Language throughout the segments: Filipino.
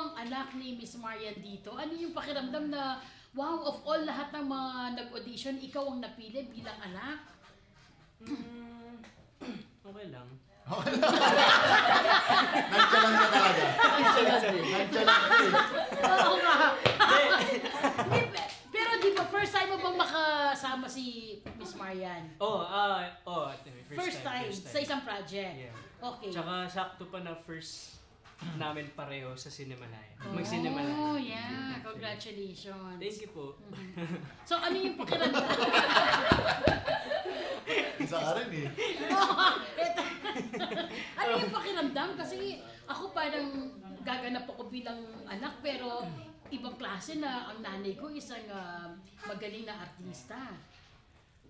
ang anak ni Miss Marian dito. Ano yung pakiramdam na, wow, of all lahat ng mga nag-audition, ikaw ang napili bilang anak? Okay lang. Nagtsalang ka talaga. Nagtsalang ka eh. Oo nga. Pero di ba, first time mo bang makasama si Miss Marian? First time. Sa isang project? Yeah. Okay. Tsaka sakto pa na first namin pareho sa Cinemalaya. Oh, Mag-Cinemalaya. yeah. Congratulations. Thank you po. So, ano yung pakiramdam? Isa ka rin eh. Ano yung pakiramdam? Kasi ako parang gaganap ako bilang anak pero ibang klase na ang nanay ko isang magaling na artista.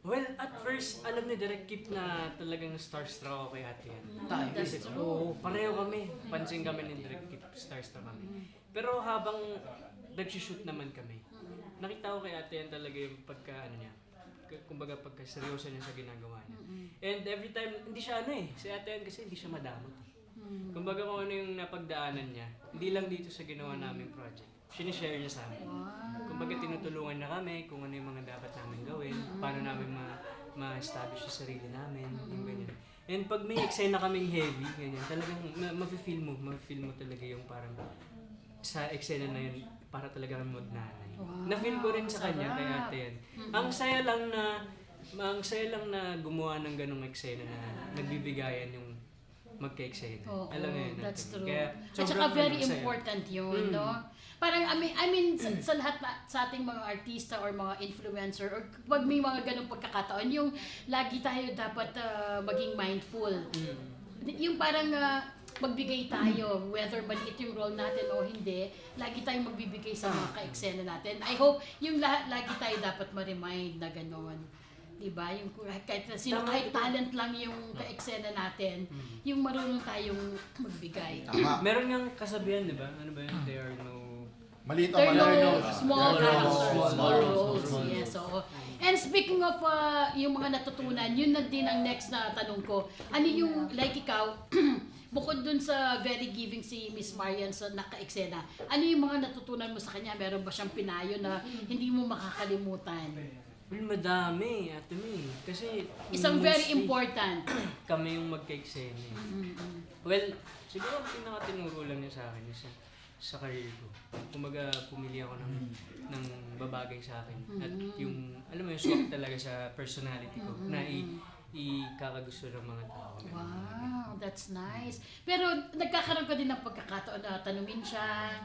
Well, at first, alam ni Direk Kip na talagang starstruck ako kay ate yan. That's Kasi, true. oo, pareho kami. Pansin kami ni Direk Kip, starstruck kami. Pero habang nag-shoot naman kami, nakita ko kay ate yan talaga yung pagka, ano niya, kumbaga pagka seryoso niya sa ginagawa niya. And every time, hindi siya si ate yan kasi hindi siya madamot. Kumbaga kung ano yung napagdaanan niya, hindi lang dito sa ginawa naming project. Sinishare niya sa amin. Kumbaga tinutulungan na kami kung ano yung mga dapat namin gawin, paano namin ma-establish yung sarili namin, yung ganyan. And pag may eksena kaming heavy, ganyan, talagang ma-feel mo talaga yung parang sa eksena na yun, para talaga kami magnanay. Na-feel ko rin sa kanya, kay ate yan. Ang saya lang na gumawa ng ganong eksena na nagbibigayan yung magka-eksena. Alam mo yun. That's true. Kaya, At saka very masaya. important yun, no? Parang, I mean sa lahat sa ating mga artista or mga influencer or pag may mga ganong pagkakataon, yung lagi tayo dapat maging mindful. Yung parang magbigay tayo, whether maliit yung role natin o hindi, lagi tayong magbibigay sa mga ka-eksena natin. I hope yung lagi tayo dapat ma-remind na gano'n. Diba? Yung kahit sino, kahit talent lang yung ka-eksena natin, yung marunong tayong magbigay. Tama. Meron ngang kasabihan, di ba? Ano ba yun? There are no... Maliit o There malaki. no small There are no characters, small roles. roles. Yes, oo. And speaking of yung mga natutunan, yun na din ang next na tanong ko. Ano yung, like ikaw, bukod dun sa very giving si Miss Marian sa naka-eksena, ano yung mga natutunan mo sa kanya? Meron ba siyang pinayo na hindi mo makakalimutan? Well, madami, ate May. Kasi... Isang very mostly, important. Kami yung magka-eksena. Well, siguro ang pinaka-tinuro lang niya sa akin is sa career ko. Kumaga, pumili ako ng babagay sa akin. At yung, alam mo yung swak talaga sa personality ko na ikakagusto ng mga tao. Wow, that's nice. Pero nagkakaroon ka din ng pagkakataon na tanungin siya,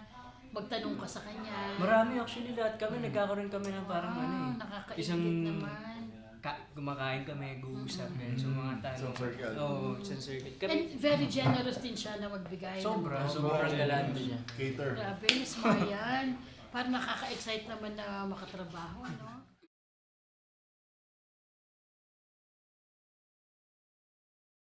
magtanong ka sa kanya. Marami actually, lahat kami nagkakaroon kami ng parang nakakaingit naman. Kumakain kami, guusap so mga tanong. Isang circle. Oo, isang circle. And very generous din siya na magbigay. Sobrang galante niya. Cater. Grabe, Miss Marian. Parang nakaka-excite naman na makatrabaho, no?